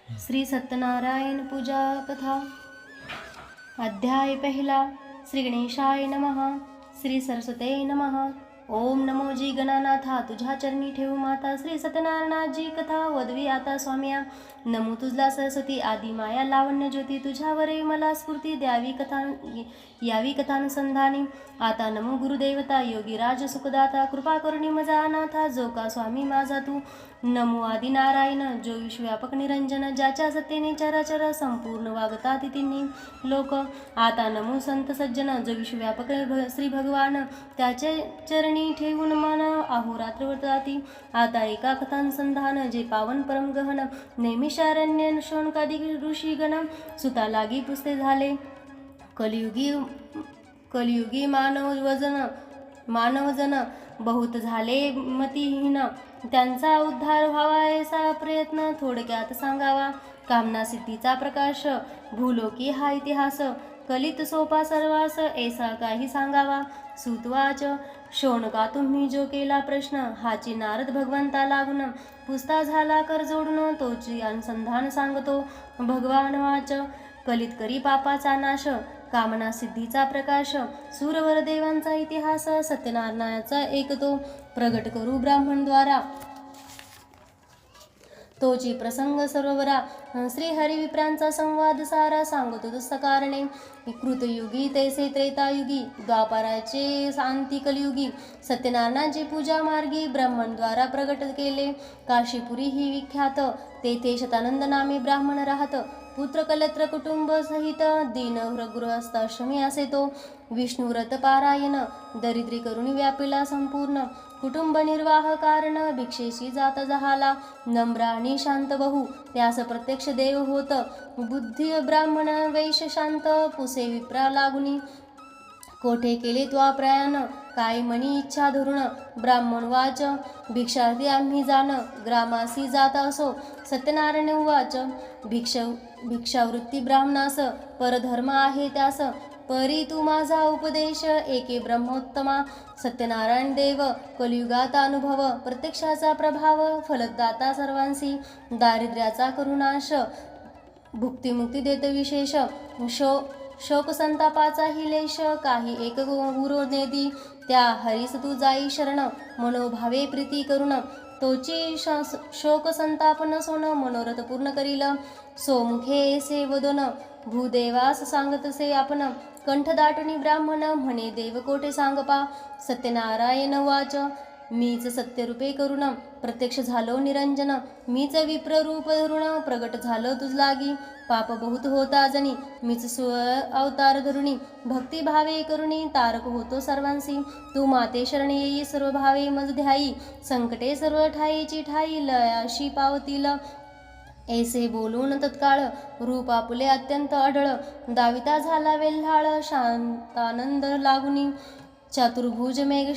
श्री सत्यनारायण पूजा कथा अध्याय पहिला। श्री गणेशाय नमः। श्री सरस्वते नमः। ओम नमो जी गणानाथा, तुझ्या चरणी ठेवू माता। श्री सत्यनारायणाची कथा वदवी आता स्वाम्या। नमो तुझला सरस्वती आदि माया लावण्य ज्योती, तुझ्यावरही मला स्फूर्ती द्यावी कथा यावी कथानुसंधानी। आता नमो गुरुदेवता योगी राज सुखदाता, कृपा करुणी मजा अनाथा, जो का स्वामी माझा तू। नमो आदि नारायण जो विश्वव्यापक निरंजन, ज्याच्या सत्तेने चराचर संपूर्ण वागतात तिन्ही लोक। आता नमो संत सज्जन जो विश्वव्यापक श्री भगवान, त्याचे चरणी ठेवून मन अहोरात्र वर्ताती। आता एका कथानुसंधान जे पावन परम गहन, नैमिषारण्य शौनकादिक ऋषीगण सुता लागी पुसते झाले। कलियुगी मानवजन बहुत झाले मतिहीन, त्यांचा उद्धार व्हावा ऐसा प्रयत्न थोडक्यात सांगावा। कामना सिद्धीचा प्रकाश भूलोकी हा इतिहास, कलित सोपा सर्वास ऐसा काही सांगावा। सुतवाच शौनका तुम्ही जो केला प्रश्न, हाची नारद भगवंता लागून पुसता झाला कर जोडून, तोची अनुसंधान सांगतो भगवान वाच। कलित करी पापाचा नाश, कामना सिद्धीचा प्रकाश, सूरवर देवांचा इतिहास, सत्यनारायणाचा एकतो प्रगट करू ब्राह्मण द्वारा, तोची प्रसंग सरोवरा। श्री हरिविप्रांचा संवाद सारा, सांगतो तस कारणे। कृतयुगी तैसे त्रेतायुगी, द्वापाराचे शांती कलियुगी, सत्यनारायणाची पूजा मार्गी ब्राह्मण द्वारा प्रगट केले। काशीपुरी ही विख्यात, तेथे शतानंद नामे ब्राह्मण राहत। पुत्र कलत्र कुटुंब सहित, दीन गृहस्थाश्रमी असे तो। विष्णुव्रत पारायण, दरिद्री करुणी व्यापिला संपूर्ण। कुटुंब निर्वाह कारण, भिक्षेशी जात जहाला। नम्र आणि शांत बहु, त्यास प्रत्यक्ष देव होत। बुद्धी ब्राह्मण वैश्य शांत, पुसे विप्रा लागुनी। कोठे केले त्वा प्रयाण, काय मनी इच्छा धरून। ब्राह्मण वाच भिक्षार्थी आम्ही जाण, ग्रामासी जात असो। सत्यनारायण उवाच भिक्षावृत्ती ब्राह्मणास, परधर्म आहे त्यास। परी तू माझा उपदेश, एके ब्रह्मोत्तमा। सत्यनारायण देव कलियुगात अनुभव, प्रत्यक्षाचा प्रभाव, फलदाता सर्वांसी। दारिद्र्याचा करुणाश, भुक्तिमुक्ती देत विशेष। शोक संतापाचा हिलेश, काही एक गुरुनेदी। त्या हरीस तू जाई शरण, मनोभावे प्रीती करुण। तोची शोक संताप नसोन, मनोरथ पूर्ण करील। सोमुखे ऐसे वदन, भूदेवास सांगतसे आपण। कंठ दाटुनी ब्राह्मण, म्हणे देव कोठे सांगपा। सत्यनारायण वाच मीच सत्यरूपे करुण, प्रत्यक्ष झालो निरंजन। मीच विप्ररूप धरुण, प्रगट झालो तुझ लागी। पाप बहुत होता जनी, मीच अवतार धरुणी। भक्ती भावे करुणी, तारक होतो सर्वांसी। तू माते शरण येई, सर्व भावे मज ध्यायी। संकटे सर्व ठाईची ठाई, लयाशी पावतील। ऐसे बोलून तत्काळ, रूप आपुले अत्यंत अढळ। दाविता झाला वेल्हाळ, शांतानंद लागुनी। चतुर्भुज मेघ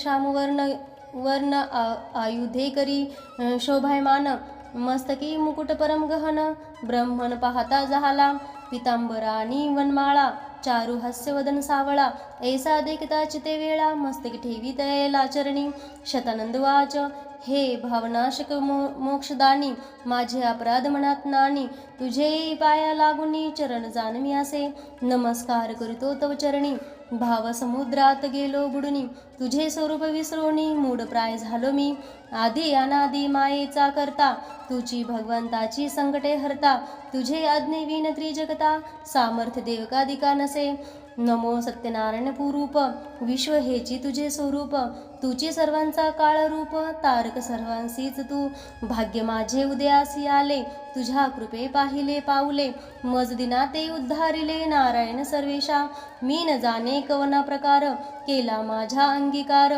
वर्ण आयुधे करी शोभायमान। मस्तकी मुकुट परम गहन, ब्रह्मण पाहता जहाला। पितांबरानी वनमाळा, चारु हास्य वदन सावळा। ऐसा देखता चिते वेळा, मस्तकी ठेवी तयला चरणी। शतानंद वाच हे भावनाशक मोक्षदानी, माझे अपराध मनात नानी। तुझे पाया लागुनी, चरण जाणवी असे। नमस्कार करितो तव चरणी, भाव समुद्रात गेलो बुडुनी। तुझे स्वरूप विसरोनी, मूढ प्राय झालो मी। आधी अनादी मायेचा करता, तुझी भगवंताची संकटे हरता। तुझे आज्ञेविन त्रिजगता, सामर्थ्य देवकादिका नसे। नमो सत्यनारायण पुरूप, विश्व हेची तुझे स्वरूप। तुझी सर्वांचा काळ रूप, तारक सर्वांसीच तू। भाग्य माझे उदयासी आले, तुझ्या कृपे पाहिले पाऊले। मज दिना ते उद्धारिले, नारायण सर्वेशा। मी न जाणे कवना प्रकार, केला माझ्या अंगीकार।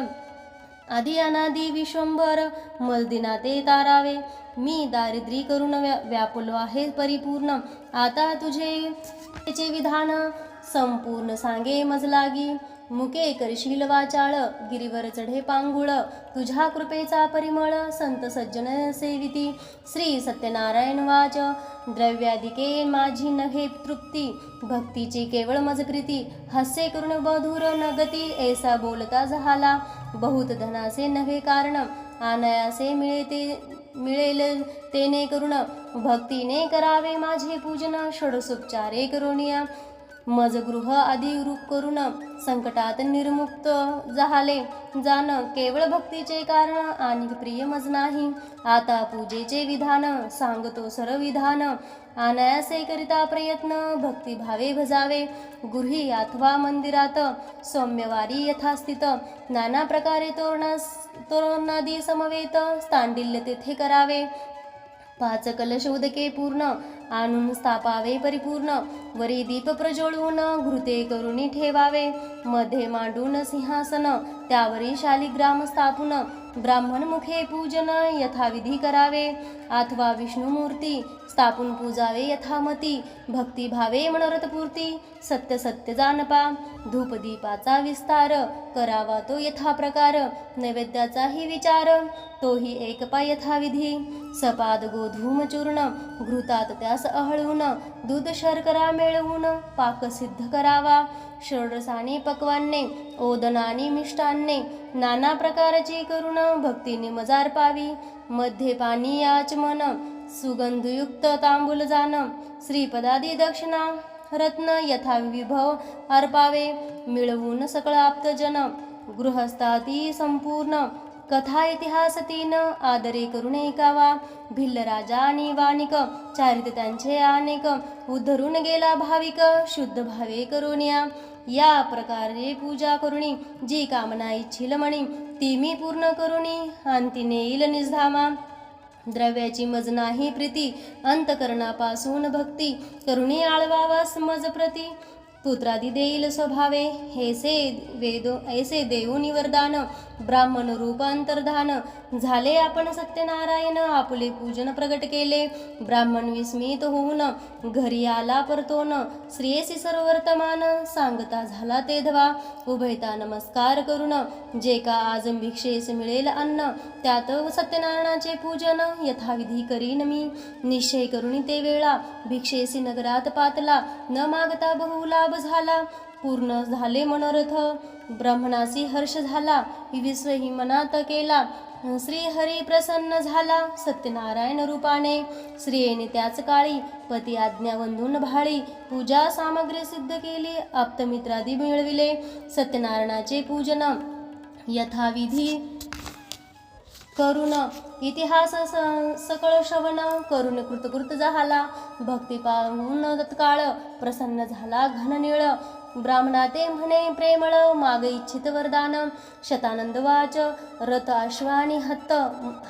आदि अनादि विश्वंभर, मज दिना ते तारावे। मी दारिद्री करुण व्यापुलो आहे परिपूर्ण। आता तुझे विधान, संपूर्ण सांगे मज लागी। मुके करशील वाचाळ, गिरीवर चढे पांगुळ। तुझ्या कृपेचा परिमळ, संत सज्जन सेविती। श्री सत्यनारायण वाच द्रव्याधिके माझी नव्हे तृप्ती, भक्तीची केवळ मज प्रीती। हास्य करुण मधुर न गती, ऐसा बोलता झाला। बहुत धनासे नव्हे कारण, आनयासे मिळते मिळेल तेने करुण भक्तीने करावे माझे पूजन षोडशोपचारे करुणिया मज गृह आदी रूप करून संकटात निर्मुक्त झाले जाण केवळ भक्तीचे कारण आणि प्रिय मज नाही. आता पूजेचे विधान सांगतो सर्व विधान अनायासे करिता प्रयत्न भक्तिभावे भजावे गृही अथवा मंदिरात सौम्यवारी यथास्थित नाना प्रकारे तोरणादी समवेत स्थांडिल्य तेथे करावे. 5 कलश उदके पूर्ण आणून स्थापावे परिपूर्ण वरी दीप प्रज्वळून घृते करुणी ठेवावे मध्ये मांडून सिंहासन त्यावरी शालिग्राम स्थापून ब्राह्मण मुखे पूजन यथाविधी करावे अथवा विष्णुमूर्ती स्थापून पूजावे यथामती भक्तिभावे मनोरथपूर्ती सत्य सत्य जाणपा धूपदीपाचा विस्तार करावा तो यथा प्रकार नैवेद्याचाही विचार तोही एकपा यथाविधी सपाद गोधूम चूर्ण घृतात त्यास अहळून दूध शर्करा मिळवून पाक सिद्ध करावा षोडशाने पक्वान्ने ओदनानी मिष्टान्ने नाना प्रकारची करुण भक्तीने मजार पावी मध्ये पाणी आचमन सुगंधयुक्त तांबूल जान श्रीपदादी दक्षिणा रत्न यथा विभव अर्पावे मिळवून सकळ आप्तजन गृहस्थाती संपूर्ण कथा इतिहास 3 आदरे करून ऐकावा भिल्ल राजा आणि वानिक चारित त्यांचे अनेक उद्धरून गेला भाविक शुद्ध भावे करुनिया या प्रकारे पूजा करुणी जी कामना इच्छिल म्हणी ती मी पूर्ण करुणी अंती नेईल निजधामा द्रव्याची मज नाही प्रीती अंतकरणापासून भक्ती करुणी आळवावास मज प्रती पुत्रादी देईल स्वभावे ऐसे देऊनी वरदान ब्राह्मण रूप अंतर्धान झाले आपण सत्यनारायण आपुले पूजन प्रगट केले ब्राह्मण विस्मित होऊन घरी आला परतोन श्रेयसी सर्व वर्तमान सांगता झाला ते धवा उभयता नमस्कार करून जे का आज भिक्षेस मिळेल अन्न त्यात सत्यनारायणाचे पूजन यथाविधी करीन मी निश्चय करून ते वेळा भिक्षेसी नगरात पातला न मागता बहु लाभ झाला पूर्ण झाले मनोरथ ब्राह्मणासी हर्ष झाला विश्वही मनात केला श्री हरी प्रसन्न झाला सत्यनारायण रूपाने श्रीयेने त्याच काळी पती आज्ञा वंदून भाळी पूजा सामग्री सिद्ध केली आप्तमित्रादी मिळविले सत्यनारायणाचे पूजन यथाविधी करुण इतिहास सकळ श्रवण करून कृतकृत झाला भक्ती पाहून तत्काळ प्रसन्न झाला घननीळ ब्राह्मणा ते म्हणे प्रेमळ माग इच्छित वरदान शतानंद वाच रथ अश्वानी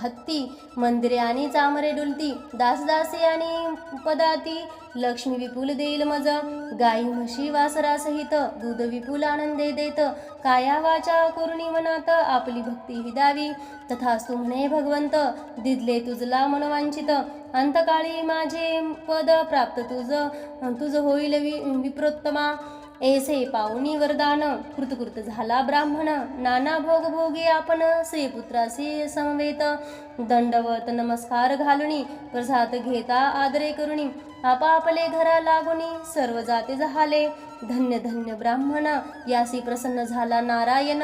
हत्ती मंदिरे आणि चामरे डुलती दासदासी आणि पदाती लक्ष्मी विपुल देईल मज गाई म्हशी वासरा सहित दूध विपुल आनंदे देत काया वाचा करुणी मनात आपली भक्ती हिदावी तथास्तु म्हणे भगवंत दिदले तुझला मनवांचित अंतकाळी माझे पद प्राप्त तुझ होईल विप्रोत्तमा ऐसे पाहुनी वरदान कृतकृत झाला ब्राह्मण नाना भोग भोगी आपण श्रीपुत्रासी समवेत दंडवत नमस्कार घालुनी प्रसाद घेता आदरे करुणी आपापले घरा लागुनी सर्व जाते झाले धन्य धन्य ब्राह्मण यासी प्रसन्न झाला नारायण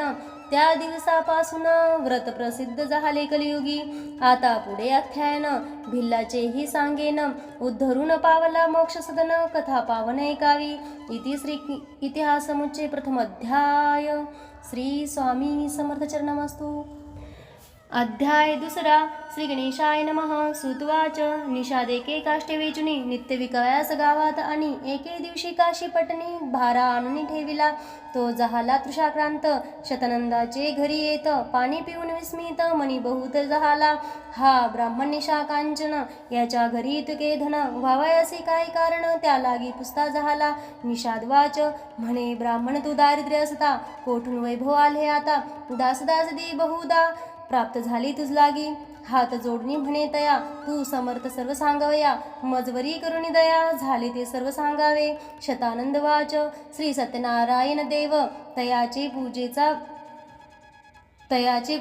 त्या दिवसापासून व्रत प्रसिद्ध झाले कलियुगी आता पुढे आख्यान भिल्लाचेही सांगेन उद्धरून पावला मोक्ष सदन कथा पावन ऐकावी इति श्री इतिहासमुच्चे प्रथम अध्याय श्री स्वामी समर्थ चरणमस्तु अध्याय 2 श्री गणेशाय नमः सुतवाच निषाद एके काष्टे वेचुनी नित्य विकायास गावात आणि एके दिवशी काशी पटणी भारा आणून ठेविला तो जहाला तृषाक्रांत शतनंदाचे घरी येत पाणी पिऊन विस्मित मनी बहुत जहाला हा ब्राह्मण निशाकांचन याच्या घरी इतके धन व्हावयासे काय कारण त्या लागी पुसता जहाला निषादवाच म्हणे ब्राह्मण तू दारिद्र्य असता कोठून वैभव आले आता दासदास दी बहुदा प्राप्त झाली तुझ लागी हात जोडणी म्हणे तया तू समर्थ सर्व सांगावया मजवरी करुणी दया झाले ते सर्व सांगावे शतानंद वाच श्री सत्यनारायण देव तयाचे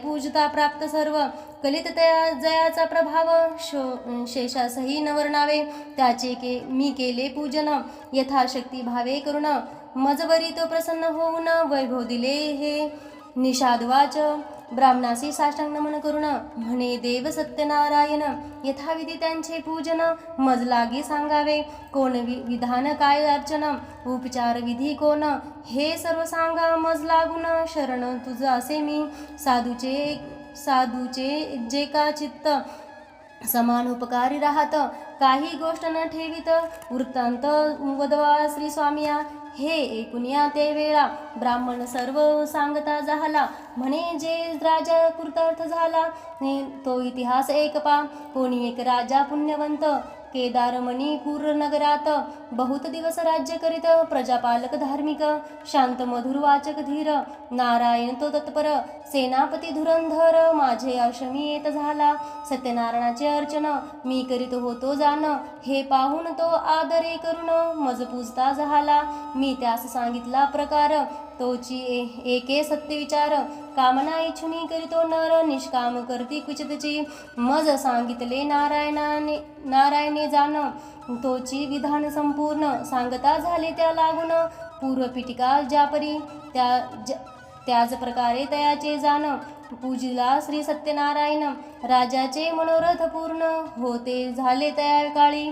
पूजता प्राप्त सर्व कलित तया जयाचा प्रभाव शेषासही न वर्णावे त्याचे मी केले पूजन यथाशक्ती भावे करुण मजवरी तो प्रसन्न होऊन वैभव दिले हे निषादवाच ब्राह्मणासी साष्टांग नमन करुण म्हणे देव सत्यनारायण. यथाविधी त्यांचे पूजन मज लागी सांगावे. कोण विधान काय अर्चन उपचार विधी कोण, हे सर्व सांगा मज लागून. शरण तुझ असे मी साधूचे जे का चित्त समान उपकारी राहत. काही गोष्ट न ठेवित वृत्तांत वदवा श्री स्वामिया. हे ऐकुनिया ते वेळा ब्राह्मण सर्व सांगता झाला. म्हणे जे राजा कृतार्थ झाला तो इतिहास एक पा. कोणी एक राजा पुण्यवंत केदार मणिपूर नगरात बहुत दिवस राज्य करीत. प्रजापालक धार्मिक शांत मधुर वाचक धीर. नारायण तो तत्पर सेनापती धुरंधर. माझे आश्रमी येत झाला सत्यनारायणाचे अर्चन. मी करीत होतो जाण हे पाहून तो आदरे करून मज पूजता झाला. मी त्यास सांगितला प्रकार तोची एके सत्य विचार. कामना इच्छुनी करीतो नर निष्काम करती क्वचितची. मज सांगितले नारायणे जाण तोची विधान संपूर्ण. सांगता झाले त्या लागून पूर्वपीठिका ज्यापरी त्याच प्रकारे तयाचे जाण. पूजिला श्री सत्यनारायण राजाचे मनोरथ पूर्ण. होते झाले त्या काळी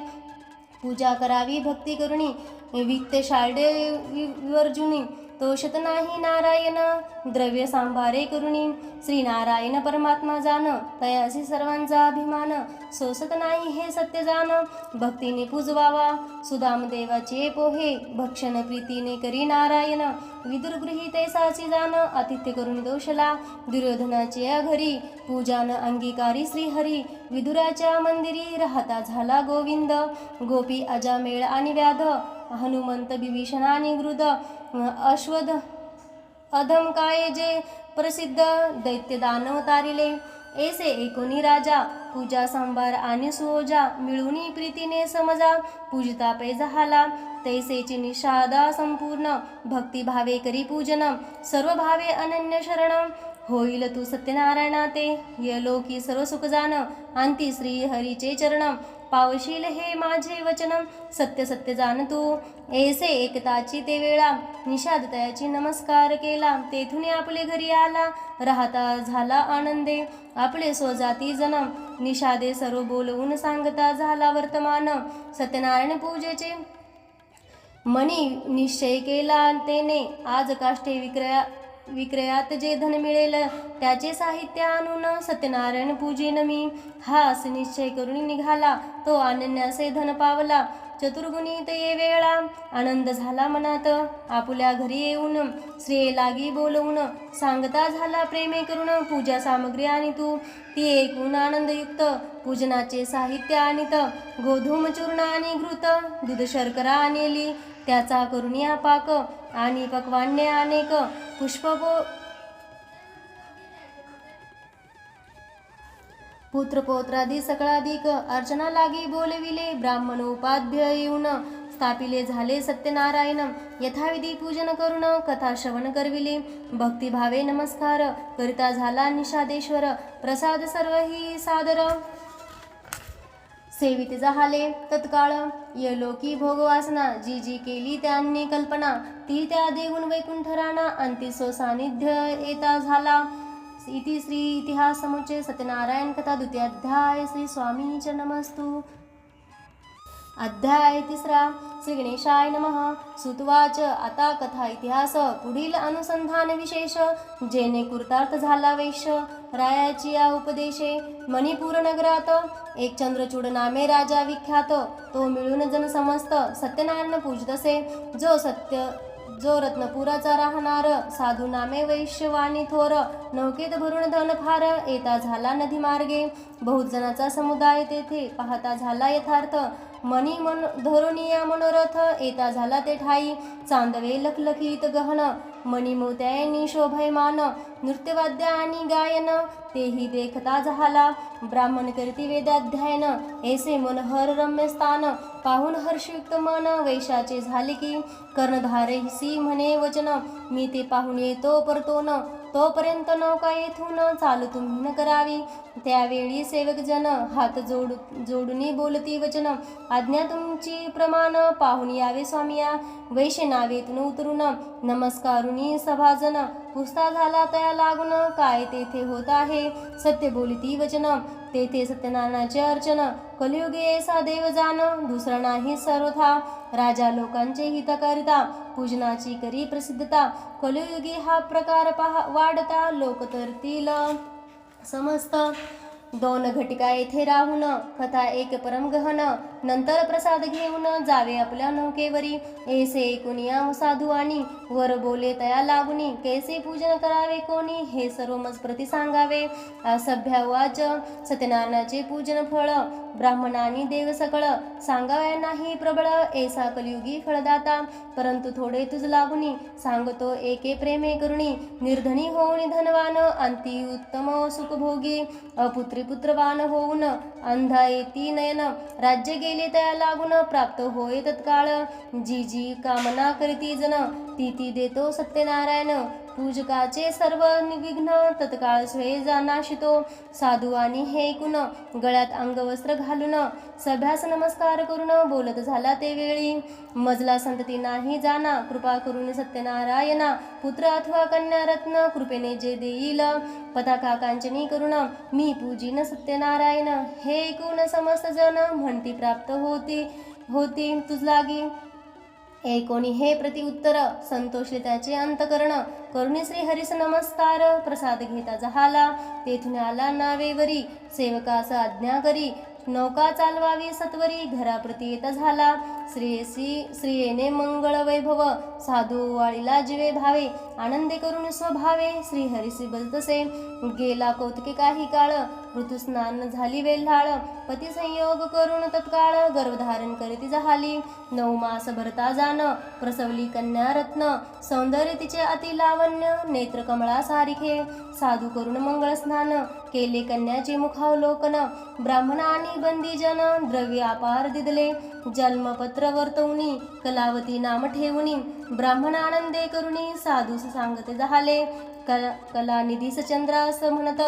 पूजा करावी भक्ती करुणी. विक्त शाळे विवर्जुनी तोषत नाही नारायण. द्रव्य सांभारे करुणी श्री नारायण परमात्मा जाण. तयासी सर्वांचा अभिमान सोसत नाही हे सत्य जाण. भक्तीने पूजवावा सुदाम देवाचे पोहे. भक्षण प्रीतीने करी नारायण. विदुर गृही तैसाची जाण. आतिथ्य करून दोषला दुर्योधनाचे घरी. पूजान अंगीकारी श्रीहरी. विदुराच्या मंदिरी राहता झाला गोविंद. गोपी अजामेळ आणि व्याध. हनुमंत विभीषण आणि गृद. अश्वध अधम काय जे प्रसिद्ध. दैत्य दानव तारिले ऐसे एकोणी राजा. पूजा सांभार आणि सुहोजा मिळूनी प्रीतीने समजा. पूजिता पै झाला तैसेची निषादा संपूर्ण. भक्ती भावे करी पूजन सर्व भावे अनन्य शरण. होईल तू सत्यनारायणा ते यलोकी सर्व सुख जाण. अंती श्री हरीचे चरण पावशील हे माझे वचन. सत्य सत्य जाण तू ऐसे एकताची ते वेळा. निषाद तयाची नमस्कार केला. तेथून आपले घरी आला राहता झाला आनंदे. आपले स्वजाती जन निषादे सर्व बोलवून सांगता झाला वर्तमान. सत्यनारायण पूजेचे मनी निश्चय केला तेने. आज काष्टे विक्रयात जे धन मिळेल त्याचे साहित्य आणून सत्यनारायण पूजेन मी. हा असे निश्चय करून निघाला तो अनन्यासे धन पावला. चतुर्गुणित ये वेळा आनंद झाला मनात. आपुल्या घरी येऊन श्रेय लागी बोलवून सांगता झाला प्रेमे करून. पूजा सामग्री आणि तू ती ऐकून आनंदयुक्त. पूजनाचे साहित्य आणित गोधूम चूर्ण आणि घृत. दूध शर्करा आणली त्याचा करुनिया पाक. आणि पक्वान्य अनेक पुत्रपौत्रादी सकळाधिक. अर्चना लागी बोलविले ब्राह्मण उपाध्य येऊन. स्थापिले झाले सत्यनारायण. यथाविधी पूजन करून कथा श्रवण करविले. भक्तिभावे नमस्कार करिता झाला निषादेश्वर. प्रसाद सर्वही सादर सेवित झाले तत्काळ. यलोकी भोगवासना जी जी केली त्यांनी कल्पना. ती त्या देऊन वैकुंठ राणा. अंती सानिध्य येता झाला. इति श्री इतिहास समुच्चय सत्यनारायण कथा द्वितीय अध्याय. श्री स्वामी नमस्तु. अध्याय 3. श्री गणेशाय नमः. सुतवाच. आता कथा इतिहास पुढील अनुसंधान विशेष. जेने कृतार्थ झाला वैश्य रायाची या उपदेशे. मणिपूर नगरात एक चंद्रचूड नामे राजा विख्यात. तो मिळून जन समस्त सत्यनारायण पूजित असे. जो रत्नपुराचा राहणार साधू नामे वैश्यवाणी थोर. नौकेत भरून धन फार येता झाला नदी मार्गे. बहुत जनाचा समुदाय तेथे पाहता झाला यथार्थ. मणी धोरणीया मनोरथ येता झाला ते ठाई. चांदवे लखलखीत गहन मणी मोत्यानी शोभयमान. नृत्यवाद्य आणि गायन तेही देखता झाला. ब्राह्मण करती वेदाध्यायन ऐसे मनोहर रम्य स्थान. पाहून हर्षयुक्त मन वैशाचे झाले की कर्णधारसी म्हणे वचन. मी ते पाहून येतो परतोन तोपर्यंत नौका येथून चालू तुम्ही न करावी. त्यावेळी सेवक जन हात जोडून बोलती वचन, आज्ञा तुमची प्रमाण पाहून यावे स्वामिया. वैष्णवेतून उतरून नमस्कारुनी सभाजन, पुसता झाला तया लागून काय तेथे होत आहे. सत्य बोलती वचन तेथे सत्यनारायणाचे अर्चन, कलियुगे ऐसा देव जान दुसरा नाही सर्वथा. राजा लोकांचे हित करिता पूजनाची करी प्रसिद्धता, कलियुगी हा प्रकार वाढता लोक तरतील समस्त. दोन घटिका येथे राहून कथा एक परम गहन, नंतर प्रसाद घेऊन जावे आपल्या नौकेवरी. ऐसे ऐकुनिया साधू आणि वर बोले तया लागुनी, कैसे पूजन करावे कोणी हे सर्व मज प्रति सांगावे. सभ्यावाच सत्यनारायणाचे पूजन फळ, ब्राह्मणांनी देव सकळ सांगाव्या नाही प्रबळ. ऐसा कलियुगी फळदाता, परंतु थोडे तुझ लागुनी सांगतो एके प्रेमे करुणी. निर्धनी होऊन धनवान अंती उत्तम सुखभोगी, अपुत्री पुत्रवान होऊन अंधा येती नयन. राज्य गेले तया लागून प्राप्त होय तत्काळ, जी जी कामना करीती जन ती ती देतो सत्यनारायण. पूजकाचे सर्व विघ्न तत्काळ स्वय नाशितो. साधू आणि हे ऐकून गळ्यात अंगवस्त्र घालून सभ्यास नमस्कार करून बोलत झाला ते वेळी, मजला संतती नाही जाना कृपा करून सत्यनारायणा. पुत्र अथवा कन्या रत्न कृपेने जे देईल, पताका कांचनी करून मी पूजीन सत्यनारायण. हे ऐकून समस्त जन म्हणती प्राप्त होती तुझ लागी. ऐकोनी हे प्रतिउत्तर संतोषले त्याचे अंतकरण, करुणी श्री हरीस नमस्कार प्रसाद घेता जहाला. तेथून आला नावेवरी सेवकास आज्ञा करी, नौका चालवावी सत्वरी घराप्रती येता झाला. श्रियेने मंगळ वैभव साधू वाळीला जीवे भावे, आनंदे करून स्वभावे श्रीहरीसी बजतसे. गेला कौतुके काही काळ ऋतुस्नान झाली वेल्हाळ, पती संयोग करून तत्काळ गर्भधारण करीती जहाली. 9 मास भरता जाण प्रसवली कन्या रत्न, सौंदर्य तिचे अति लावण्य नेत्र कमळा सारिखे. साधू करून मंगळ स्नान केले कन्याचे मुखावलोकन, ब्राह्मणांनी बंदीजन द्रव्य अपार दिदले. जन्मपत्र वर्तवणी कलावती नाम ठेवणी, ब्राह्मण आनंदे करुणी साधूस सांगते जहाले. कलानिधीस चंद्रास म्हणत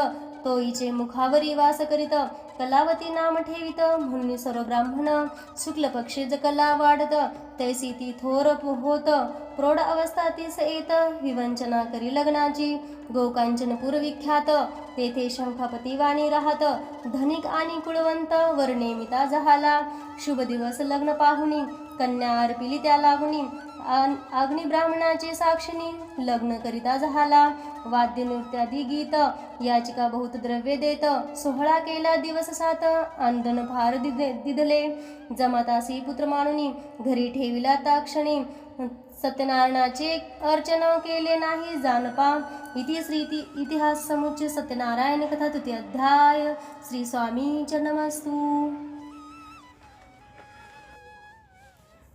तोईचे मुखावरी वास करीत, कलावती नाम ठेवित म्हणून सर्व ब्राह्मण. शुक्ल पक्षी कला वाढत तैसी ती थोर होत, प्रौढ अवस्था तीस येत विवंचना करी लग्नाची. गोकांचनपूर विख्यात तेथे शंखापती वाणी राहत, धनिक आणि कुळवंत वर नेमिता जहाला. शुभ दिवस लग्न पाहुनी कन्या अर्पिली त्या लागुनी, अग्नि ब्राह्मणाचे साक्षिणी लग्न करिता जहाला. वाद्य नृत्यादी गीत याचिका बहुत द्रव्य देत, सोहळा केला दिवस 7 अंदन फार दिधले. जमातासी पुत्र मानुनी घरी ठेविला ताक्षणी, सत्यनारायणाचे अर्चन केले नाही जानपा. इतिहास समुच्चय सत्यनारायण कथा 3 अध्याय. श्री स्वामी चरणमस्तु.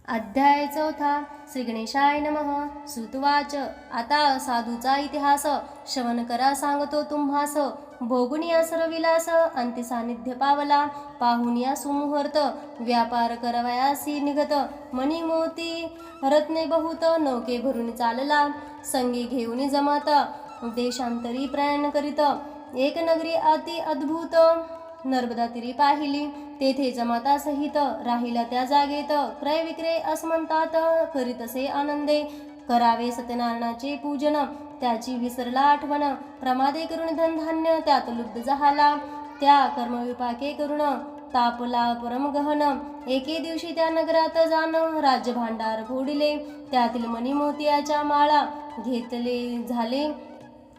अध्याय 4. श्री गणेशाय नमः. सुतवाच. आता साधूचा इतिहास श्रवण करा सांगतो तुम्हास. भोगुनिया सर्व विलास अंती सानिध्य पावला, पाहुनिया सुमुहूर्त व्यापार करवयासी निघत. मणी मोती रत्ने बहुत नौके भरून चालला, संगी घेऊन जमाता देशांतरी प्रयाण करीत. एक नगरी अति अद्भुत नर्मदा तीरी पाहिली, तेथे जमाता सहित राहिला त्या जागेत. क्रय विक्रय असमंतात करीतसे आनंदे, करावे सत्यनारायणाचे पूजन त्याची विसरला आठवण. प्रमादे करून धनधान्य त्यात लुब्ध झाला, त्या कर्मविपाके करून तापला परम गहन. एके दिवशी त्या नगरात जाण राज्य भांडार फोडिले, त्यातील मणी मोतियाच्या माळा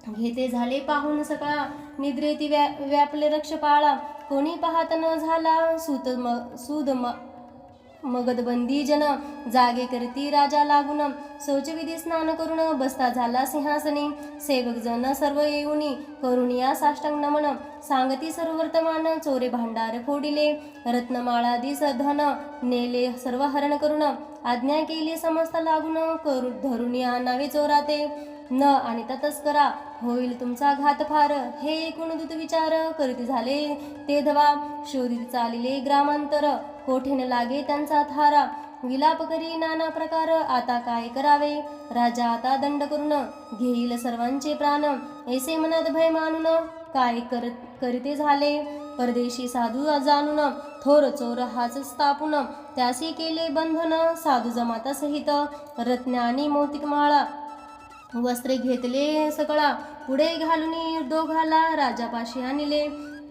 घेते झाले पाहून सकाळ. निद्रेती व्यापले रक्षपाळा, कोणी पाहत न झाला. सूद मगदबंदी जन जागे करती राजा लागून, शौचविधी स्नान करून बसता झाला सिंहासनी. सेवक जन सर्व येऊनी करुणिया साष्टांग नमन, सांगती सर्व वर्तमान चोरे भांडार फोडिले. रत्नमाळादीस धन नेले सर्व हरण करून, आज्ञा केली समस्त लागून धरून आणावे चोराते. न आणि तस्करा होईल तुमचा घात फार, हे ऐकून दूत विचार करीत झाले ते धवा. शोधित चालिले ग्रामांतर कोठे न लागे त्यांचा थारा. विलाप करी नाना प्रकार आता काय करावे, राजा आता दंड करून घेईल सर्वांचे प्राण. ऐसे मनात भय मानून काय करीते झाले. परदेशी साधू जाणून थोर चोर हाच स्थापून त्यासी केले बंधन. साधू जमाता सहित रत्न आणि मोतिक माळा वस्त्रे घेतले सकळा. पुढे घालून दोघाला राजापाशी आणले.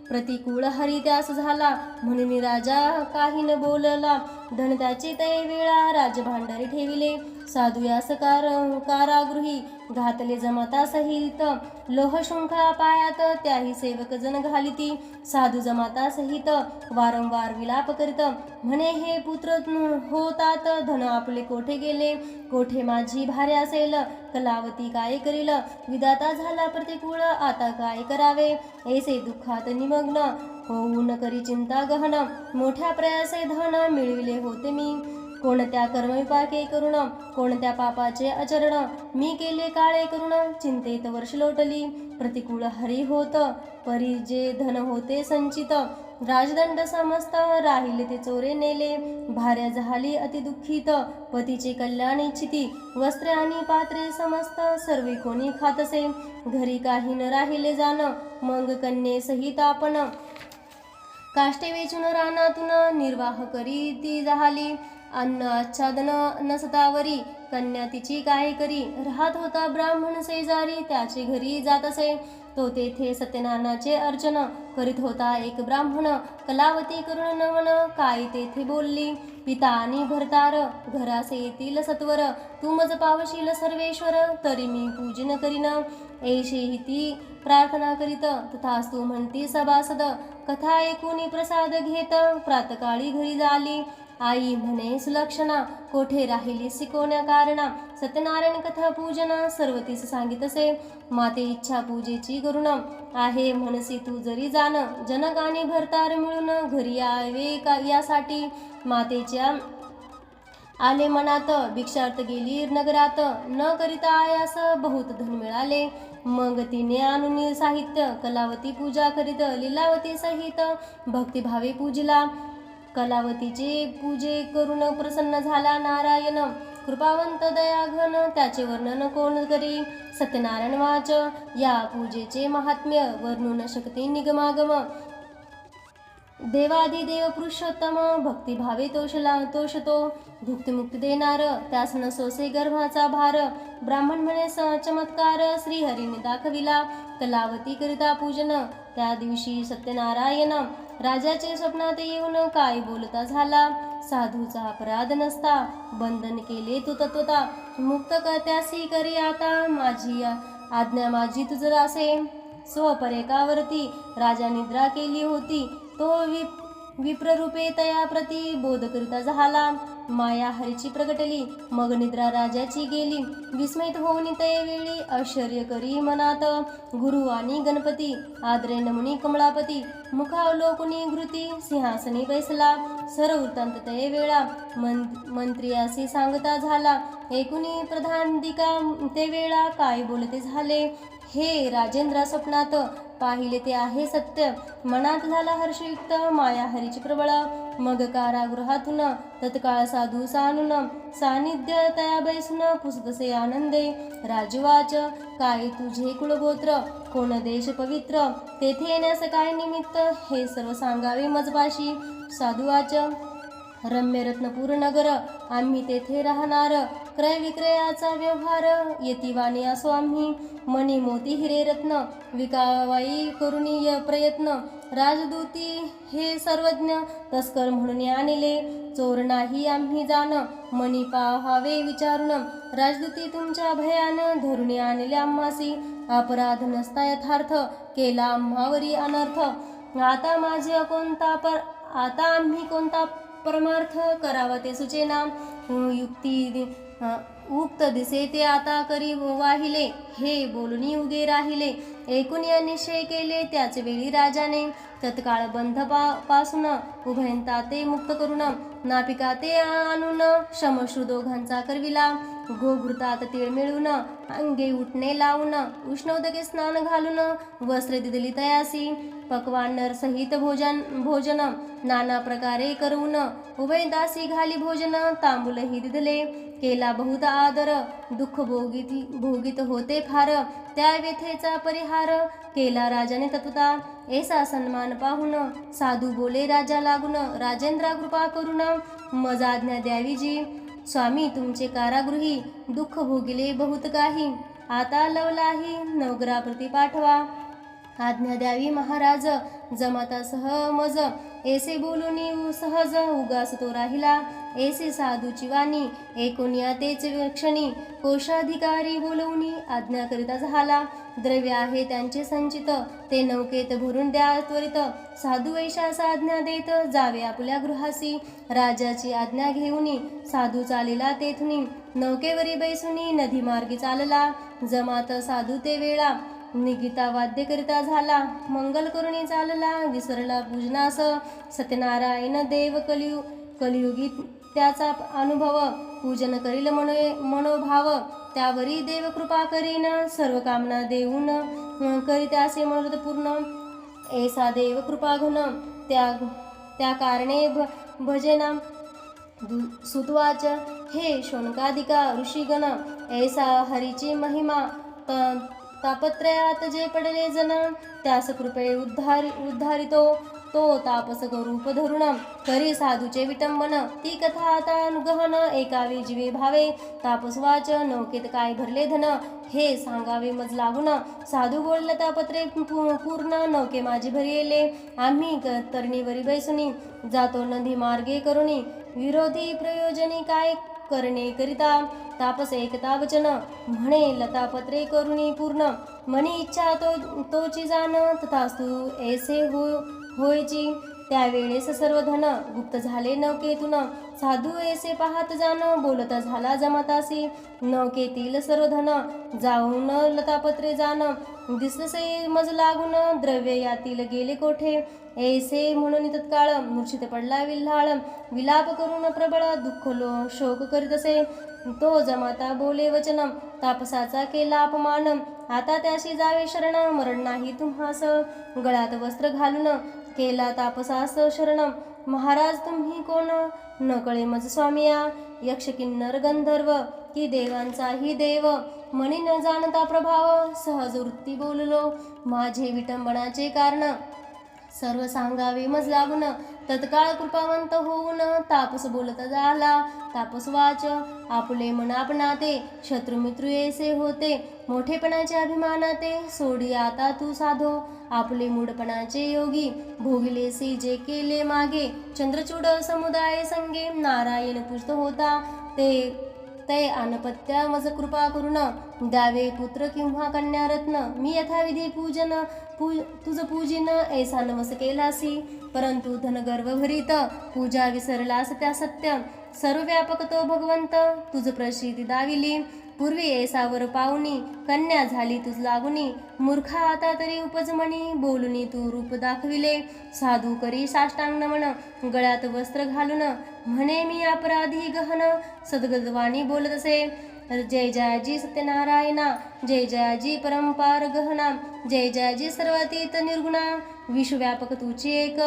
प्रतिकूळ हरी त्यास झाला म्हणून राजा काही न बोलला. धन त्याचे ते वेळा राजभांडारी ठेविले. साधू यास कारागृही घातले जमाता सहित. लोह शृंखला पायात त्याही सेवक जन घालिती. साधू जमाता सहित वारंवार विलाप करीत म्हणे हे पुत्र होतात धन आपले कोठे गेले. कोठे माझी भार्या असेल कलावती काय करील. विधाता झाला प्रतिकूळ आता काय करावे. ऐसे दुःखात निमग्न होऊन करी चिंता गहन. मोठ्या प्रयासे धन मिळविले होते मी. कोणत्या कर्मविपाके करुण कोणत्या पापाचे आचरण. मी केले काळे करुण चिंतेत वर्ष लोटली. प्रतिकूळ हरी होत परी जे धन होते संचित. राजदंड समस्त राहिले ते चोरे नेले. भार्या झाली अति दुःखित पतीचे कल्याण इच्छिती. वस्त्रे आणि पात्रे समस्त सर्वे कोणी खातसे. घरी काही न राहिले जाण मग कन्ये सहित आपण. काष्टे वेचून रानातून निर्वाह करी ती झाली. अन्न आच्छादन नसतावरी कन्या तिची काय करी. राहत होता ब्राह्मण शेजारी त्याचे घरी जात असे. तो तेथे सत्यनारायणाचे अर्चन करीत होता. एक ब्राह्मण कलावती करून नमन काय तेथे बोलली. पिता आणि भरतार घरासे येतील सत्वर. तू मज पावशील सर्वेश्वर तरी मी पूजन करीन. ऐशी ती प्रार्थना करीत तथास्तु म्हणती सभासद. कथा ऐकून प्रसाद घेत प्रातकाळी घरी झाली. आई म्हणे सुलक्षणा कोठे राहिली सिकोण्या कारणा. सत्यनारायण कथा पूजना सर्वतीस सांगितसे. माते इच्छा पूजेची करुण आहे म्हणसी तू जरी जाण. जनक आणि भरतार मिळून घरी यावे यासाठी मातेच्या आले मनात. भिक्षार्थ गेली नगरात न करिता आयास बहुत धन मिळाले. मग तिने आणून साहित्य कलावती पूजा करीत लीलावती सहित भक्तिभावे पूजला. कलावतीचे पूजे करून प्रसन्न झाला नारायण. कृपावंत दयाघन त्याचे वर्णन कोण करी. सत्यनारायण वाच या पूजेचे महात्म्य वर्णून शक्ती निगमागम. देवाधिदेव पुरुषोत्तम भक्तिभावे तोषतो. भुक्तिमुक्ती देणार त्यास नसोसे गर्भाचा भार. ब्राह्मण म्हणे चमत्कार श्रीहरीने दाखविला. कलावती करिता पूजन त्या दिवशी सत्यनारायण. राजाचे स्वप्नात येऊन काय बोलता झाला. साधूचा अपराध नसता बंधन केले तू तत्वता. मुक्त त्यासी करी आता माझी आज्ञा माझी तुझ दासे. स्वपरेकावरती राजा निद्रा केली होती. तो विप्ररूपे तया प्रति बोध करिता झाला. माया हरीची प्रगटली मग निद्रा राजाची गेली. विस्मित होऊन ते वेळी आश्चर्य करी मनात. गुरु आणि गणपती आदरे नमुनी कमळापती. मुखावलोकुनी घृती सिंहासनी बैसला. सर्व वृत्तांत ते वेळा मंत्रियासी सांगता झाला. ऐकुनी प्रधानदिका ते वेळा काय बोलते झाले. हे राजेंद्रा स्वप्नात पाहिले ते आहे सत्य. मनात झाला हर्षयुक्त माया हरीची प्रबळ. मग कारागृहातून तत्काळ साधू सानून सानिध्य तया बैसून पुसतसे आनंदे. राजवाच काय तुझे कुळगोत्र कोण देश पवित्र. तेथे येण्यास काय निमित्त हे सर्व सांगावे मजपाशी. साधुवाच रम्य रत्नपूर नगर आम्ही तेथे राहणार. क्रय विक्रयाचा व्यवहार येतिवाणी असो आम्ही. मणी मोती हिरे रत्न विकावाई करुणीय प्रयत्न. राजदूती हे सर्वज्ञ तस्कर म्हणून आणले. चोर नाही आम्ही जाण मणी पाहावे विचारून. राजदूती तुमच्या भयान धरून आणले आम्हासी. अपराध नसता यथार्थ केला आम्हावरी अनर्थ. आता आम्ही कोणता परमार्थ करावा ते सुचेना. युक्ती उक्त दिसे ते आता करी वाहिले. हे बोलणी उगे राहिले एकूण या निश्चय केले त्याच वेळी राजाने तत्काळ पासून उभयंता ते मुक्त करून नापिका ते आणून श्रमश्रू दोघांचा करविला. गोघृतात तीळ मिळून अंगे उठणे लावून उष्णोदके स्नान घालून वस्त्रे दिदली तयासी पक्वान सहित भोजन नाना प्रकारे करून उभयदासी घाली भोजन तांबूलही दिदले. केला बहुत आदर दुःख भोगित होते फार त्या व्यथेचा परिहार केला राजाने तत्वता. ऐसा सन्मान पाहून साधू बोले राजा लागून राजेंद्रा कृपा करून मज आज्ञा द्यावी जी. स्वामी तुमचे कारागृही दुःख भोगिले बहुत काही आता लवलाही नवग्राप्रती पाठवा. आज्ञा द्यावी महाराज जमाता सहमज ऐसे बोलून सहज उगास तो राहिला. ऐसे साधूची वाणी एकोनिया तेच क्षणी कोशाधिकारी बोलवून आज्ञा करिता झाला. द्रव्य आहे त्यांचे संचित ते नौकेत भरून द्या त्वरित. साधू ऐशास आज्ञा देत जावे आपल्या गृहासी. राजाची आज्ञा घेऊन साधू चालिला तेथुनी नौकेवरी बैसुनी नदी मार्गी चालला. जमात साधू ते वेळा निगिता वाद्य करिता झाला. मंगल करुणी चालला विसरला पूजनास सत्यनारायण देव कलियुगी त्याचा अनुभव पूजन करील मनोभाव. त्यावरी देव कृपा करीन सर्व कामना देऊन करीत्यासे मनोरथ पूर्ण. ऐसा देव कृपा घन त्या कारणे भजेना सुतवाच हे शौनकादिका ऋषीगण. ऐसा हरीची महिमा तापत्रयात जे पडले जन त्यास कृपे उद्धारितो तो तापस रूप धरुण करी साधूचे विटंबन. ती कथा आता अनुगहन एकावे जीवे भावे तापसवाच नौकेत काय भरले धन हे सांगावे मज लागून. साधू बोलला तापत्रे पूर्ण नौके माझी भरिले आम्ही तरणीवरी बैसुनी जातो नदी मार्गे करुणी विरोधी प्रयोजनी काय करणे करिता. तापस एकता वचन म्हणे लतापत्रे करुणी पूर्ण मनी इच्छा तोची जाण तथास्तु ऐसे होयची. त्यावेळेस सर्व धन गुप्त झाले नौकेतून साधू ऐसे पाहत जाण बोलत झाला जमातासी. नौकेतील सर्व धन जाऊन लतापत्रे जाण दिससे मज लागून द्रव्य यातील गेले कोठे. ऐसे म्हणून तत्काळ मूर्छित पडला विल्हाळ विलाप करून प्रबळ दुःख शोक करीतसे. तो जमाता बोले वचन तापसाचा केला अपमान आता त्याशी जावे शरण मरण नाही तुम्हास. गळ्यात वस्त्र घालून केला तापसास शरण महाराज तुम्ही कोण न कळे मज स्वामिया. यक्ष किन्नर गंधर्व की देवांचाही देव मनी न जाणता प्रभाव सहज वृत्ती बोललो माझे विटंबनाचे कारण सर्व सांगावे मज लागून. तत्काळ कृपावंत होऊन तापस बोलत झाला. तापस वाच आपले मन आपणाते शत्रुमित्र ऐसे होते मोठेपणाचे अभिमानाते. सोडी आता तू साधो आपले मूढपणाचे योगी भोगिलेसी जे केले मागे. चंद्रचूड समुदाय संगे नारायण पुष्ट होता ते अनपत्या मज कृपा करून द्यावे पुत्र किंवा कन्या रत्न. मी यथाविधी तुझ पूजिन ऐसा नमस केलासी. परंतु धनगर्व भरीत पूजा विसरलास त्या सत्य. सर्वव्यापक तो भगवंत तुझ प्रसिद्धी दाविली. पूर्वी ऐसावर पाहुनी कन्या झाली तुझ लागुनी. मूर्खा आता तरी उपजमणी बोलुनी तू रूप दाखविले. साधू करी साष्टांग नमन गळ्यात वस्त्र घालून म्हणे मी अपराधी गहन. सद्गतवाणी बोलत असे जय जयाजी सत्यनारायणा जय जयाजी परंपार गहना जय जयाजी सर्वातीत निर्गुणा. विश्वव्यापक तुची एक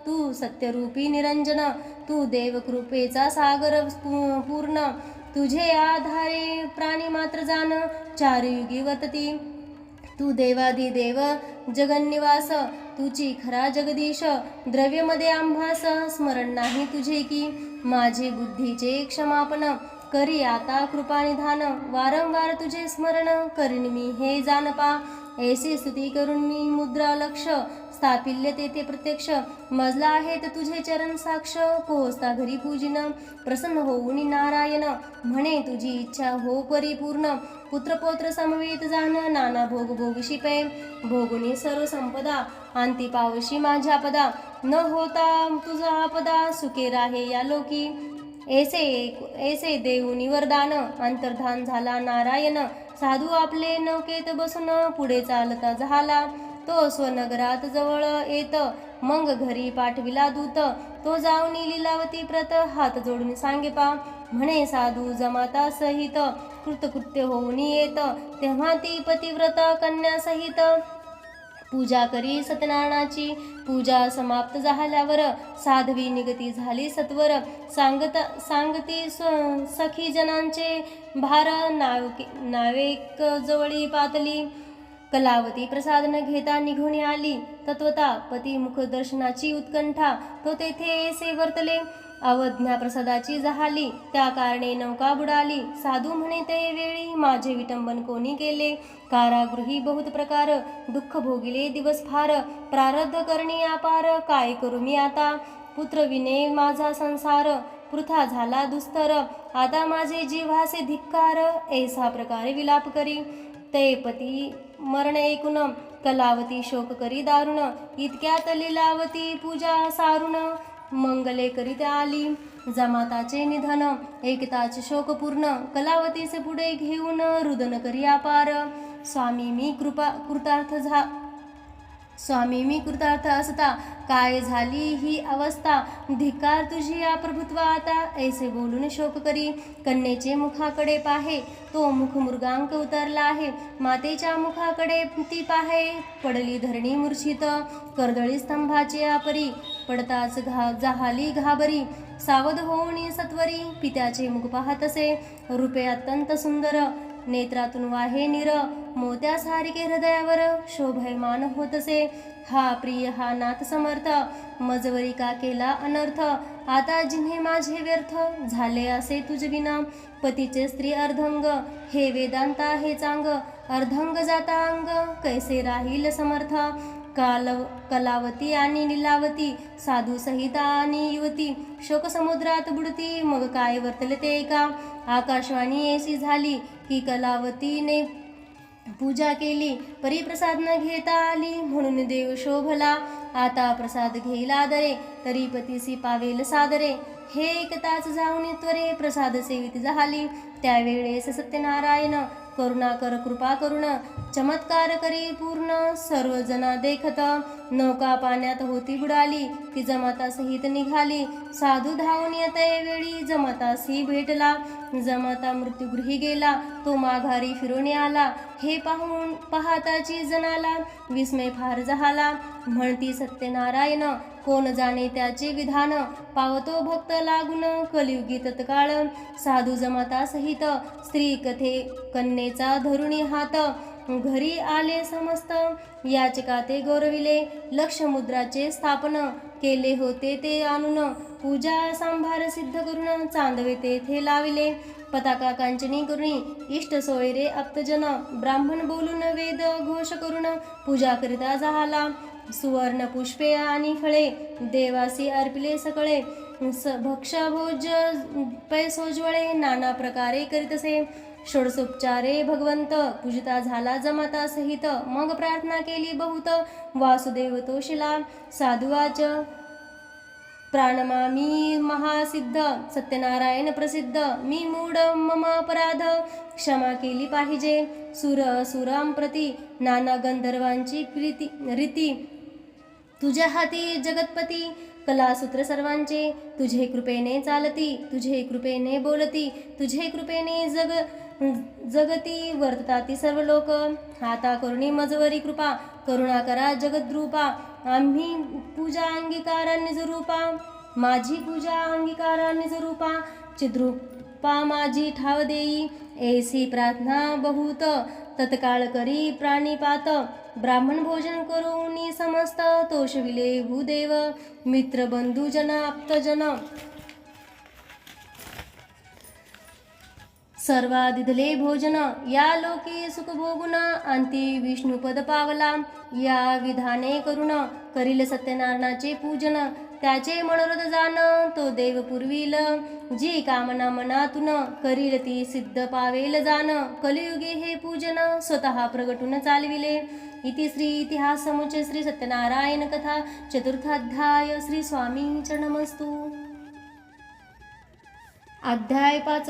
तू सत्यरूपी निरंजन. तू देव कृपेचा सागर पूर्ण. तुझे आधारे प्राणी मात्र जाण चार युगी वर्तती. तू देवाधिदेव जगन्निवास तुची खरा जगदीश. द्रव्यमध्ये आम्हास स्मरण नाही तुझे की. माझे बुद्धीचे क्षमापन करी आता कृपानिधान. वारंवार तुझे स्मरण करीन मी हे जानपा. ऐसी स्तुती करून मी मुद्रा लक्ष स्थापिल्य तेथे प्रत्यक्ष. मजला आहेत तुझे चरण साक्ष पोहोचता घरी पूजिन. प्रसन्न होऊन नारायण म्हणे तुझी इच्छा हो परिपूर्ण. पुत्रपौत्र समवेत जाण नाना भोग भोगशी पै. भोगुनी सर्व संपदा अंती पावशी माझ्या पदा. न होता तुझा आपदा सुखे राहे या लोकी. ऐसे देऊनी वरदान अंतर्धान झाला नारायण. साधू आपले नौकेत बसून पुढे चालता झाला. तो स्वनगरात जवळ येत मग घरी पाठविला दूत. तो जाऊन लीलावती प्रत हात जोडून सांगे पा. म्हणे साधू जमाता सहित कृतकृत्य होऊन येत. तेव्हा ती पतिव्रत कन्या सहित पूजा करी सत्यनारायणाची. पूजा समाप्त झाल्यावर साध्वी निगती झाली सत्वर. सांगती सखी जनांचे भार नावेक जवळी पातली. कलावती प्रसाद न घेता निघून आली. तत्वता पती मुख दर्शनाची उत्कंठा तो तेथे ऐसे वर्तले. अवज्ञा प्रसादाची झाली त्या कारणे नौका बुडाली. साधू म्हणे ते वेळी माझे विटंबन कोणी केले. कारागृही बहुत प्रकार दुःख भोगिले दिवस फार. प्रारब्ध करणी अपार काय करू मी आता. पुत्र विने माझा संसार पृथा झाला दुस्तर. आता माझे जीवासे धिक्कार ऐसा प्रकारे विलाप करी. ते पती मरण ऐकून कलावती शोक करी दारुण. इतक्यात लीलावती पूजा सारुण मंगले करीत आली. जमाताचे निधन एकताच शोकपूर्ण. कलावतीचे पुढे घेऊन रुदन करी अपार. स्वामी मी कृतार्थ असता काय झाली ही अवस्था. धिक्कार तुझी या प्रभुत्व आता ऐसे बोलून शोक करी. कन्येचे मुखाकडे पाहे तो मुख मृगांक उतरला आहे. मातेच्या मुखाकडे ती पाहे पडली धरणी मूर्छित. कर्दळी स्तंभाचे आपरी पडताच जाहाली घाबरी. सावध होऊन सत्वरी पित्याचे मुख पाहतसे. रूपे अत्यंत सुंदर नेत्रातून वाहे निर. मोत्यासारिखे हृदयावर शोभयमान होतसे. हा प्रिय हा नाथ समर्थ मजवरी का केला अनर्थ. आता जिन्हे माझे व्यर्थ झाले असे तुझविना. पतीचे स्त्री अर्धंग हे वेदांता हे चांग. अर्धंग जाता अंग कैसे राहील समर्थ. कलावती आणि लीलावती साधू सहिता आणि युवती शोकसमुद्रात बुडती. मग काय वर्तले ते का. आकाशवाणी ऐशी झाली की कलावतीने पूजा केली. परिप्रसाद न घेता आली म्हणून देव शोभला. आता प्रसाद घेईल आदरे तरी पतीसी पावेल सादरे. हे एकताच जाऊन त्वरे प्रसाद सेवित झाली. त्यावेळेस सत्यनारायण करुणा कर कृपा करुण चमत्कार करी पूर्ण. सर्वजना देखत नौका पाण्यात होती बुडाली. ती जमाता सहित निघाली. साधू धावून येते वेळी जमातासी भेटला. जमाता मृत्यूगृही गेला तो माघारी फिरून आला. हे पाहून पाहताची जनाला विस्मय फार झाला. म्हणती सत्यनारायण कोण जाणे त्याचे विधान. पावतो भक्त लागून कलियुगी तत्काळ. साधू जमाता सहित स्त्री कन्येचा धरुणी हात. घरी आले समस्त याचिका ते गौरविले. लक्षमुद्राचे स्थापन केले होते ते आणून. पूजा सांभार सिद्ध करून चांदवे तेथे लाविले. पताका कांचनी करुणी इष्ट सोयरे अप्तजन. ब्राह्मण बोलून वेद घोष करून पूजा करिता झाला. सुवर्ण पुष्पे आणि फळे देवासी अर्पिले सकळे. भक्ष भोज पैसोज्वळे नाना प्रकारे करीतसे. षोडशोपचारे भगवंत पूजिता झाला जमाता सहित. मग प्रार्थना केली बहुत वासुदेव तोशिला. साधुवाच प्राणमामी महासिद्ध सत्यनारायण प्रसिद्ध. मी मूढ मम अपराध क्षमा केली पाहिजे. सुर असुरांप्रती नाना गंधर्वांची रीती. तुझ्या हाती जगतपती कलासूत्र सर्वांचे. तुझे कृपेने चालती तुझे कृपेने बोलती. तुझे कृपेने जगती वर्तताती सर्व लोक. आता करुणी मजवरी कृपा करुणा करा जगद्रूपा. आम्ही पूजा अंगीकारा निजरूपा. माझी पूजा अंगीकारा निजरूपा. चिद्रूपा माझी ठाव देई. ऐसी प्रार्थना बहुत तत्काळ करी प्राणीपात. ब्राह्मण भोजन करून समस्त तोषविले भूदेव. मित्र बंधुजन आप्तजन सर्वादिधले भोजन. या लोकी सुख भोगुन अंती विष्णुपद पावला. या विधाने करुण करील सत्यनारायणाचे पूजन. त्याचे मनोरथ जाण तो देव पुरविल. जी कामना मनातून करील ती सिद्ध पावेल जाण. कलियुगे हे पूजन स्वतः प्रगटून चालविले. इति श्री इतिहास समुच्चय श्री सत्यनारायण कथा चतुर्थाध्याय. श्री स्वामी चरणमस्तु. अध्याय 5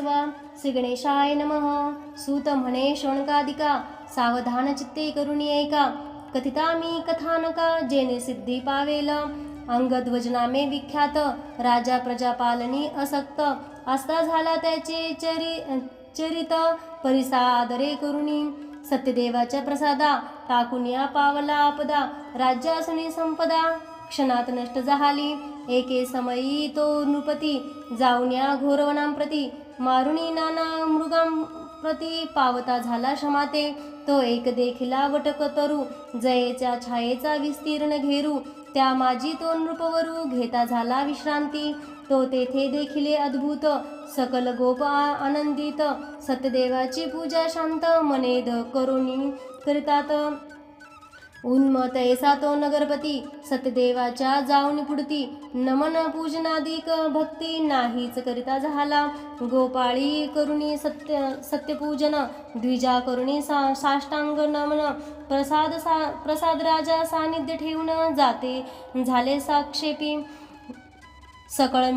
श्री गणेशाय नमः. सूत म्हणे शौनकादिका सावधान चित्ते करुणी ऐका. कथिता मी कथानका जेणे सिद्धी पावेल. अंगद वजनामे विख्यात राजा प्रजापालनी असक्त. असता झाला त्याचे चरित परिसा आदरे करुणी. सत्यदेवाच्या प्रसादा टाकून या पावला आपदा. राज्यासुनी संपदा क्षणात नष्ट झाली. एके समयी तो नृपती जाऊन या घोरवनांप्रती. मारुनी नाना मृगां प्रती पावता झाला क्षमाते. तो एक देखिला वटक तरू जयेच्या छायेचा विस्तीर्ण घेरू. त्या माझी तो नृपवरू घेता झाला विश्रांती. तो तेथे देखिले अद्भुत सकल गोप आनंदित. सत्यदेवाची पूजा शांत मनेद करुणी करितात. उन्मत ऐसा तो नगरपती सत्यदेवाच्या जाऊन पुढती. नमन पूजनादिक भक्ती नाहीच करिता झाला. गोपाळी करुणी सत्यपूजन द्विजा करुणी साष्टांग नमन. प्रसाद राजा सानिध्य ठेवून जाते झाले साक्षेपी. सकळ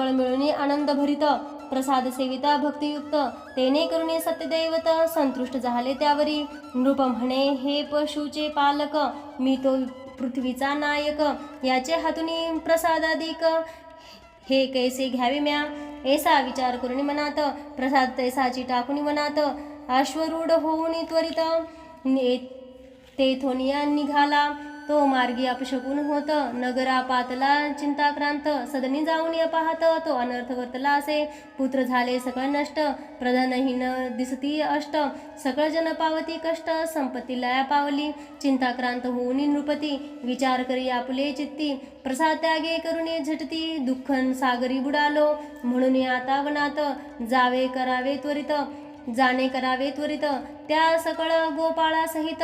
मिळून आनंद भरित प्रसाद सेविता भक्तियुक्त. तेने करुणी सत्यदैवत संतुष्ट झाले त्यावरी. नृप म्हणे हे पशुचे पालक मी तो पृथ्वीचा नायक. याचे हातुनी प्रसादादिक हे कैसे घ्यावे म्या. ऐसा विचार करुणी मनात प्रसाद तैसाची टाकुनी वनात. अश्वरूढ होऊन त्वरित तेथोनिया निघाला. तो मार्गी अपशकुन होत नगरा पातला चिंताक्रांत. सदनी जाऊन या पाहत तो अनर्थ वर्तला असे. पुत्र झाले सकळ नष्ट प्रधानहीन दिसती अष्ट. सकळ जन पावती कष्ट संपत्ती लया पावली. चिंताक्रांत होऊन नृपती विचार करी आपुले चित्ती. प्रसाद त्यागे करुणे झटती दुःखन सागरी बुडालो. म्हणून आता वनात जाणे करावे त्वरित. त्या सकळ गोपाळा सहित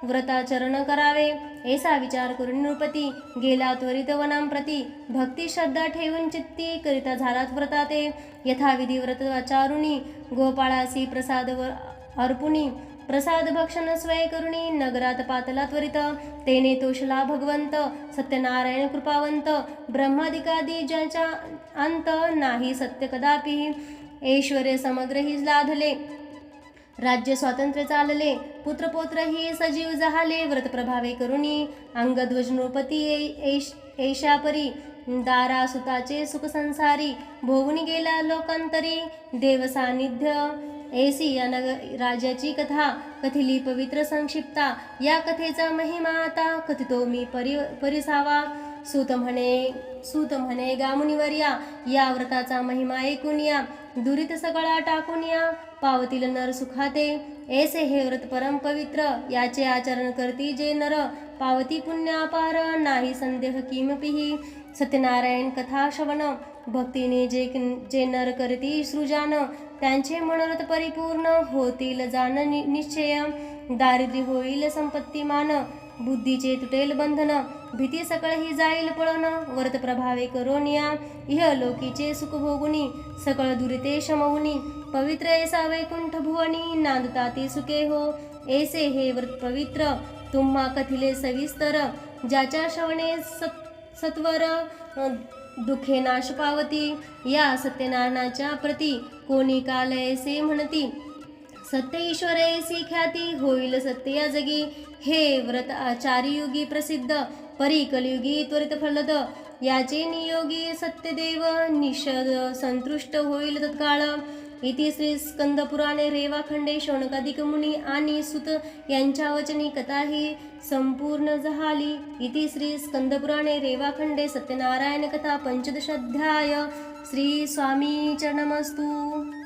व्रताचरण करावे. ऐसा विचार करून नृपती गेला त्वरित वनांप्रती. भक्ती श्रद्धा ठेवून चित्ती करिता झालात व्रताते. यथाविधी व्रताचारुणी गोपाळासी प्रसाद अर्पुणी. प्रसाद भक्षण स्वय करुणी नगरात पातला त्वरित. तेने तोषला भगवंत सत्यनारायण कृपावंत. ब्रह्मादिकादी ज्याच्या अंत नाही सत्य कदापि. ऐश्वर्य समग्र ही लाधले राज्य स्वातंत्र्य चालले. पुत्रपौत्र ही सजीव झाले व्रत प्रभावे करुणी. अंगध्वज नृपती ऐशा परी दारा सुताचे सुख संसारी. भोगून गेला लोकांतरी देव सानिध्य. ऐसी या राजाची कथा कथिली पवित्र संक्षिप्ता. या कथेचा महिमा आता कथितो मी परिसावा. सूत म्हणे गामुनिवर्या या व्रताचा महिमा ऐकून या. दुरित सगळा टाकून या पावतील नर सुखाते. ऐसे हे व्रत परम पवित्र याचे आचरण करती जे नर. पावती पुण्य अपार नाही संदेह किमपिही. सत्यनारायण कथा श्रवण भक्तीने जे नर करती सृजान. त्यांचे मनोरथ परिपूर्ण होतील जाण निश्चय. दारिद्र्य होईल संपत्तीमान बुद्धीचे तुटेल बंधन. भीती सकळ ही जाईल पळण व्रत प्रभावे करोनिया. इह लोकीचे सुख भोगुनी सकळ दुरिते शमवुनी. पवित्र ऐसा वैकुंठ भुवनी नांदताती सुखे हो. ऐसे हे व्रत पवित्र तुम्हा कथिले सविस्तर. ज्याच्या श्रवणे सत्वर दुखे नाश पावती. या सत्यनारायणाच्या प्रती कोणी काल ऐसे म्हणती. सत्य ईश्वर ऐसी ख्याती होईल सत्य या जगी. हे व्रत आचार्युगी प्रसिद्ध परी कलियुगी त्वरित फलद. याचे नियोगी सत्यदेव निषद संतुष्ट होईल तत्काळ. इति श्री स्कंदपुराणे रेवाखंडे शौनकादिक मुनी आणि सुत यांच्या वचनी कथा ही संपूर्ण झाली. इति श्री स्कंदपुराणे रेवाखंडे सत्यनारायण कथा 15 अध्याय. श्री स्वामी चरणमस्तु.